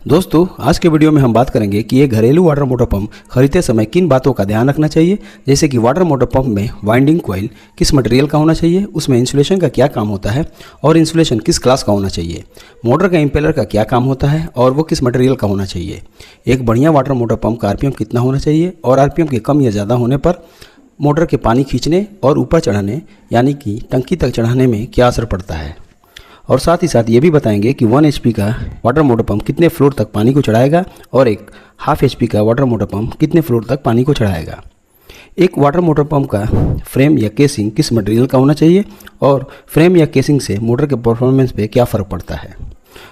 दोस्तों आज के वीडियो में हम बात करेंगे कि एक घरेलू वाटर मोटर पंप खरीदते समय किन बातों का ध्यान रखना चाहिए, जैसे कि वाटर मोटर पंप में वाइंडिंग कॉइल किस मटेरियल का होना चाहिए, उसमें इंसुलेशन का क्या काम होता है और इंसुलेशन किस क्लास का होना चाहिए, मोटर का इम्पेलर का क्या काम होता है और वो किस मटेरियल का होना चाहिए, एक बढ़िया वाटर मोटर पंप का आरपीएम कितना होना चाहिए और आरपीएम के कम या ज़्यादा होने पर मोटर के पानी खींचने और ऊपर चढ़ाने यानी कि टंकी तक चढ़ाने में क्या असर पड़ता है। और साथ ही साथ ये भी बताएंगे कि 1 HP का वाटर मोटर पंप कितने फ्लोर तक पानी को चढ़ाएगा और एक हाफ HP का वाटर मोटर पंप कितने फ्लोर तक पानी को चढ़ाएगा। एक वाटर मोटर पंप का फ्रेम या केसिंग किस मटेरियल का होना चाहिए और फ्रेम या केसिंग से मोटर के परफॉर्मेंस पे क्या फ़र्क पड़ता है।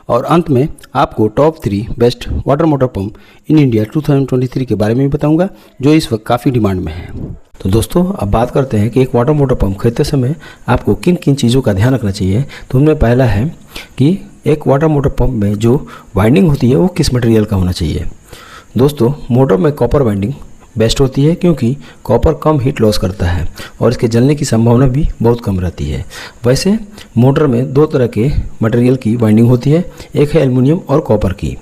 और अंत में आपको top 3 best water motor pump in India 2023 के बारे में भी बताऊंगा, जो इस वक्त काफ़ी डिमांड में है। तो दोस्तों अब बात करते हैं कि एक वाटर मोटर पंप खरीदते समय आपको किन किन चीज़ों का ध्यान रखना चाहिए। तो उनमें पहला है कि एक वाटर मोटर पंप में जो वाइंडिंग होती है वो किस मटेरियल का होना चाहिए। दोस्तों मोटर में कॉपर वाइंडिंग बेस्ट होती है क्योंकि कॉपर कम हीट लॉस करता है और इसके जलने की संभावना भी बहुत कम रहती है। वैसे मोटर में दो तरह के मटेरियल की वाइंडिंग होती है, एक है एल्युमिनियम और कॉपर की।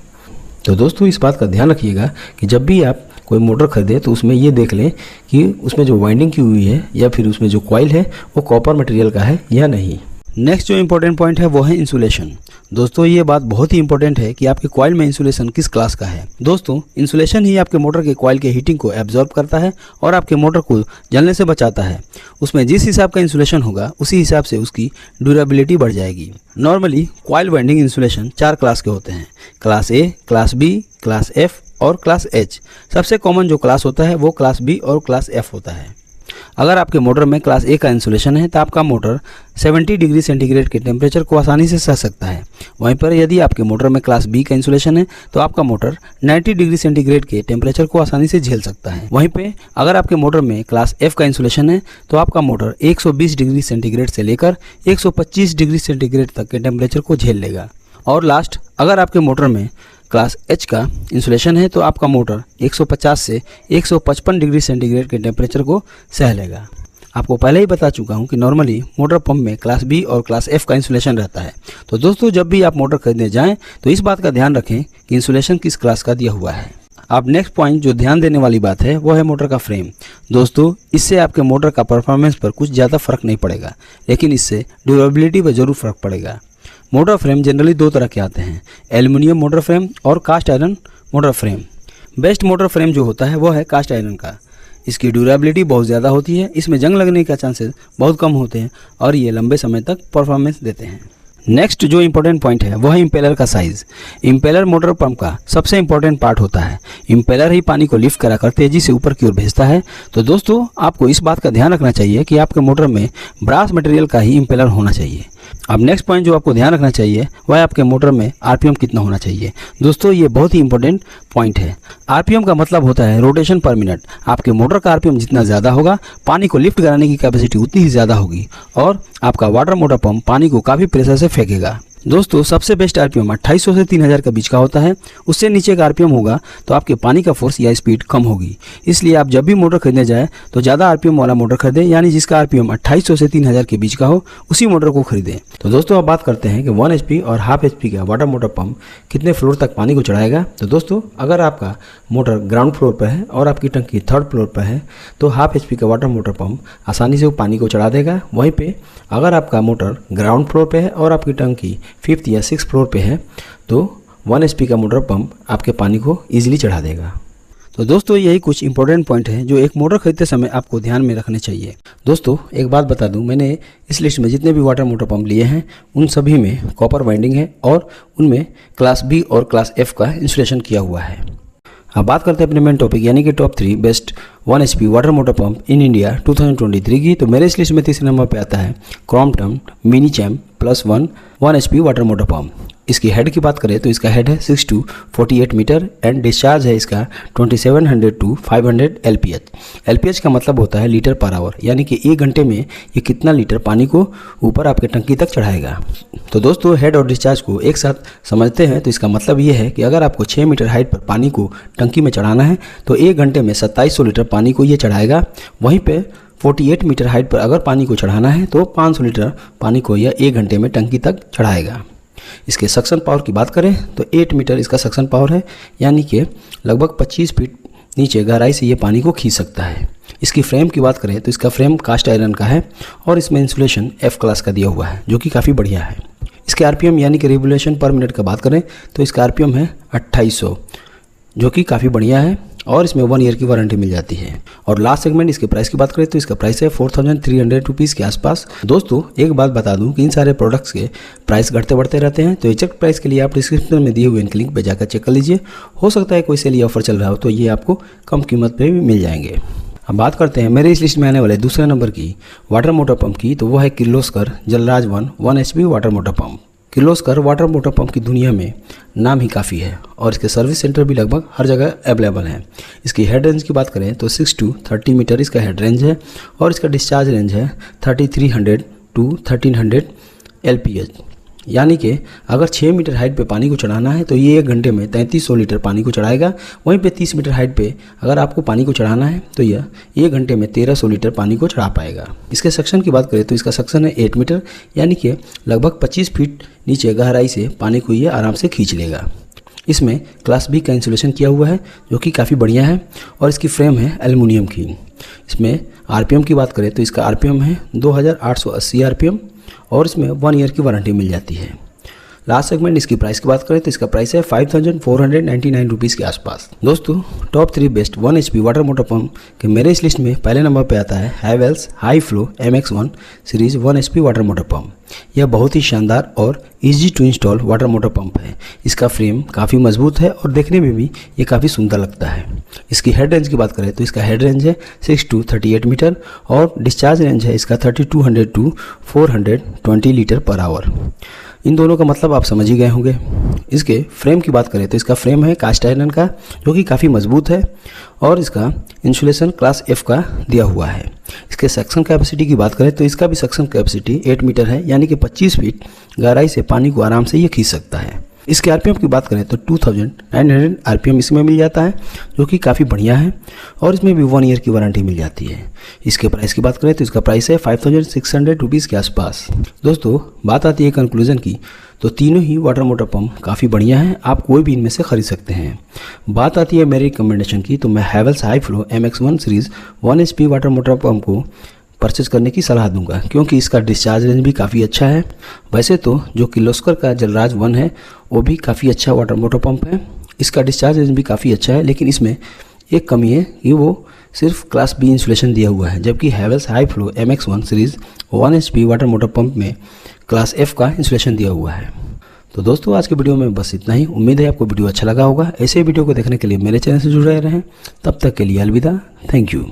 तो दोस्तों इस बात का ध्यान रखिएगा कि जब भी आप कोई मोटर खरीदे तो उसमें ये देख लें कि उसमें जो वाइंडिंग की हुई है या फिर उसमें जो कॉइल है वो कॉपर मटेरियल का है या नहीं। नेक्स्ट जो इम्पोर्टेंट पॉइंट है वो है इंसुलेशन। दोस्तों ये बात बहुत ही इंपॉर्टेंट है कि आपके कॉइल में इंसुलेशन किस क्लास का है। दोस्तों इंसुलेशन ही आपके मोटर के कॉइल के हीटिंग को एब्जॉर्ब करता है और आपके मोटर को जलने से बचाता है। उसमें जिस हिसाब का इंसुलेशन होगा उसी हिसाब से उसकी ड्यूरेबिलिटी बढ़ जाएगी। Normally coil winding insulation 4 class के होते हैं, class A, class B, class F और क्लास एच। सबसे कॉमन जो क्लास होता है वो क्लास बी और क्लास एफ होता है। अगर आपके मोटर में क्लास ए का इंसुलेशन है तो आपका मोटर 70 डिग्री सेंटीग्रेड के टेम्परेचर को आसानी से सह सकता है। वहीं पर यदि आपके मोटर में क्लास बी का इंसुलेशन है तो आपका मोटर 90 डिग्री सेंटीग्रेड के टेम्परेचर को आसानी से झेल सकता है। वहीं पे अगर आपके मोटर में क्लास एफ का इंसुलेशन है तो आपका मोटर 120 डिग्री सेंटीग्रेड से लेकर 125 डिग्री सेंटीग्रेड तक के टेम्परेचर को झेल लेगा। और लास्ट, अगर आपके मोटर में क्लास एच का इंसुलेशन है तो आपका मोटर 150 से 155 डिग्री सेंटीग्रेड के टेम्परेचर को सह लेगा। आपको पहले ही बता चुका हूं कि नॉर्मली मोटर पंप में क्लास बी और क्लास एफ का इंसुलेशन रहता है। तो दोस्तों जब भी आप मोटर खरीदने जाएं तो इस बात का ध्यान रखें कि इंसुलेशन किस क्लास का दिया हुआ है। अब नेक्स्ट पॉइंट जो ध्यान देने वाली बात है वो है मोटर का फ्रेम। दोस्तों इससे आपके मोटर का परफॉर्मेंस पर कुछ ज़्यादा फर्क नहीं पड़ेगा, लेकिन इससे ड्यूरेबिलिटी पर ज़रूर फर्क पड़ेगा। मोटर फ्रेम जनरली 2 तरह के आते हैं, एल्युमिनियम मोटर फ्रेम और cast iron motor frame. Best motor frame जो होता है वो है कास्ट आयरन का। इसकी ड्यूरेबिलिटी बहुत ज़्यादा होती है, इसमें जंग लगने का चांसेस बहुत कम होते हैं और ये लंबे समय तक परफॉर्मेंस देते हैं। नेक्स्ट जो इम्पोर्टेंट पॉइंट है वो है इम्पेलर का साइज़। इम्पेलर मोटर पंप का सबसे इम्पोर्टेंट पार्ट होता है। इम्पेलर ही पानी को लिफ्ट कराकर तेज़ी से ऊपर की ओर भेजता है। तो दोस्तों आपको इस बात का ध्यान रखना चाहिए कि आपके मोटर में ब्रास मटेरियल का ही इम्पेलर होना चाहिए। अब नेक्स्ट पॉइंट जो आपको ध्यान रखना चाहिए वह है आपके मोटर में आरपीएम कितना होना चाहिए। दोस्तों ये बहुत ही इंपॉर्टेंट पॉइंट है। आरपीएम का मतलब होता है रोटेशन पर मिनट। आपके मोटर का आरपीएम जितना ज़्यादा होगा पानी को लिफ्ट कराने की कैपेसिटी उतनी ही ज़्यादा होगी और आपका वाटर मोटर पंप पानी को काफ़ी प्रेशर से फेंकेगा। दोस्तों सबसे बेस्ट आरपीएम 2800 से 3000 के बीच का होता है। उससे नीचे का आरपीएम होगा तो आपके पानी का फोर्स या स्पीड कम होगी। इसलिए आप जब भी मोटर खरीदने जाए तो ज़्यादा आरपीएम वाला मोटर खरीदें, यानी जिसका आरपीएम 2800 से 3000 के बीच का हो उसी मोटर को खरीदें। तो दोस्तों अब बात करते हैं कि 1 HP और हाफ HP का वाटर मोटर पंप कितने फ्लोर तक पानी को चढ़ाएगा। तो दोस्तों अगर आपका मोटर ग्राउंड फ्लोर पर है और आपकी टंकी 3rd फ्लोर पर है तो हाफ HP का वाटर मोटर पंप आसानी से वो पानी को चढ़ा देगा। वहीं पे अगर आपका मोटर ग्राउंड फ्लोर पे है और आपकी टंकी 5th या 6th फ्लोर पे है तो 1 HP का मोटर पंप आपके पानी को ईजिली चढ़ा देगा। तो दोस्तों यही कुछ इंपॉर्टेंट पॉइंट हैं जो एक मोटर खरीदते समय आपको ध्यान में रखने चाहिए। दोस्तों एक बात बता दूं, मैंने इस लिस्ट में जितने भी वाटर मोटर पंप लिए हैं उन सभी में कॉपर वाइंडिंग है और उनमें क्लास बी और क्लास एफ का इंसुलेशन किया हुआ है। अब बात करते हैं अपने मेन टॉपिक यानी कि top 3 best 1 HP water motor pump in India 2023 की। तो मेरे इस लिस्ट में तीसरे नंबर पे आता है Crompton mini champ +1 1 HP water motor pump. इसकी हेड की बात करें तो इसका हेड है 6 to 48 मीटर एंड डिस्चार्ज है इसका 2700 to 500 LPH। LPH का मतलब होता है लीटर पर आवर, यानी कि 1 घंटे में ये कितना लीटर पानी को ऊपर आपके टंकी तक चढ़ाएगा। तो दोस्तों हेड और डिस्चार्ज को एक साथ समझते हैं तो इसका मतलब ये है कि अगर आपको 6 मीटर हाइट पर पानी को टंकी में चढ़ाना है तो 1 घंटे में 2700 लीटर पानी को ये चढ़ाएगा। वहीं पे 48 मीटर हाइट पर अगर पानी को चढ़ाना है तो 500 लीटर पानी को यह 1 घंटे में टंकी तक चढ़ाएगा। इसके सक्शन पावर की बात करें तो 8 मीटर इसका सक्शन पावर है, यानी कि लगभग 25 फीट नीचे गहराई से ये पानी को खींच सकता है। इसकी फ्रेम की बात करें तो इसका फ्रेम कास्ट आयरन का है और इसमें इंसुलेशन F क्लास का दिया हुआ है, जो कि काफ़ी बढ़िया है। इसके आरपीएम यानी कि रेवोल्यूशन पर मिनट का बात करें तो इसका आरपीएम है 2800, जो कि काफ़ी बढ़िया है और इसमें 1 ईयर की वारंटी मिल जाती है। और लास्ट सेगमेंट इसके प्राइस की बात करें तो इसका प्राइस है 4300 रुपीज़ के आसपास। दोस्तों एक बात बता दूं कि इन सारे प्रोडक्ट्स के प्राइस घटते बढ़ते रहते हैं, तो एग्जैक्ट प्राइस के लिए आप डिस्क्रिप्शन में दिए हुए इनके लिंक पर जाकर चेक कर लीजिए। हो सकता है कोई सेल या ऑफर चल रहा हो तो ये आपको कम कीमत पर भी मिल जाएंगे। अब बात करते हैं मेरे इस लिस्ट में आने वाले दूसरे नंबर की वाटर मोटर पंप की, तो वो है Kirloskar Jalraj 1 HP water motor pump. Kirloskar water motor pump की दुनिया में नाम ही काफ़ी है और इसके सर्विस सेंटर भी लगभग हर जगह अवेलेबल हैं। इसकी हेड रेंज की बात करें तो 6 to 30 मीटर इसका हेड रेंज है और इसका डिस्चार्ज रेंज है 3300 to 1300 LPH, यानी कि अगर 6 मीटर हाइट पे पानी को चढ़ाना है तो ये 1 घंटे में 3300 लीटर पानी को चढ़ाएगा। वहीं पे 30 मीटर हाइट पे अगर आपको पानी को चढ़ाना है तो यह 1 घंटे में 1300 लीटर पानी को चढ़ा पाएगा। इसके सक्शन की बात करें तो इसका सक्शन है 8 मीटर, यानी कि लगभग 25 फीट नीचे गहराई से पानी को ये आराम से खींच लेगा। इसमें क्लास B का इंसुलेशन किया हुआ है, जो कि काफ़ी बढ़िया है और इसकी फ्रेम है एल्युमिनियम की। इसमें आरपीएम की बात करें तो इसका आरपीएम है 2880 आरपीएम और इसमें 1 ईयर की वारंटी मिल जाती है। लास्ट सेगमेंट इसकी प्राइस की बात करें तो इसका प्राइस है 5499 रुपीज़ के आसपास। दोस्तों top 3 best 1 HP water motor pump के मेरे इस लिस्ट में पहले नंबर पे आता है Havells high flow MX1 series 1 HP water motor pump. यह बहुत ही शानदार और easy to install water motor pump है। इसका फ्रेम काफ़ी मजबूत है और देखने में भी ये काफ़ी सुंदर लगता है। इसकी हेड रेंज की बात करें तो इसका हेड रेंज है 6 to 38 मीटर और डिस्चार्ज रेंज है इसका 3200 to 420 लीटर पर आवर। इन दोनों का मतलब आप समझ ही गए होंगे। इसके फ्रेम की बात करें तो इसका फ्रेम है कास्ट आयरन का, जो कि काफ़ी मजबूत है और इसका इंसुलेशन क्लास F का दिया हुआ है। इसके सक्शन कैपेसिटी की बात करें तो इसका भी सक्शन कैपेसिटी 8 मीटर है, यानी कि 25 फीट गहराई से पानी को आराम से ये खींच सकता है। इसके आरपीएम की बात करें तो 2900 आरपीएम इसमें मिल जाता है, जो कि काफ़ी बढ़िया है और इसमें भी 1 ईयर की वारंटी मिल जाती है। इसके प्राइस की बात करें तो इसका प्राइस है 5600 रुपीज़ के आसपास। दोस्तों बात आती है कंक्लूजन की, तो तीनों ही वाटर मोटर पंप काफ़ी बढ़िया हैं, आप कोई भी इनमें से खरीद सकते हैं। बात आती है मेरी रिकमेंडेशन की, तो मैं Havells high flow MX1 series 1 HP water motor pump को परचेज करने की सलाह दूंगा, क्योंकि इसका डिस्चार्ज रेंज भी काफ़ी अच्छा है। वैसे तो जो किर्लोस्कर का जलराज 1 है वो भी काफ़ी अच्छा वाटर मोटर पंप है, इसका डिस्चार्ज रेंज भी काफ़ी अच्छा है, लेकिन इसमें एक कमी है कि वो सिर्फ क्लास B इंसुलेशन दिया हुआ है, जबकि Havells high flow MX1 series 1 HP water motor pump में क्लास F का इंसुलेशन दिया हुआ है। तो दोस्तों आज के वीडियो में बस इतना ही। उम्मीद है आपको वीडियो अच्छा लगा होगा। ऐसे वीडियो को देखने के लिए मेरे चैनल से जुड़े रहें। तब तक के लिए अलविदा, थैंक यू।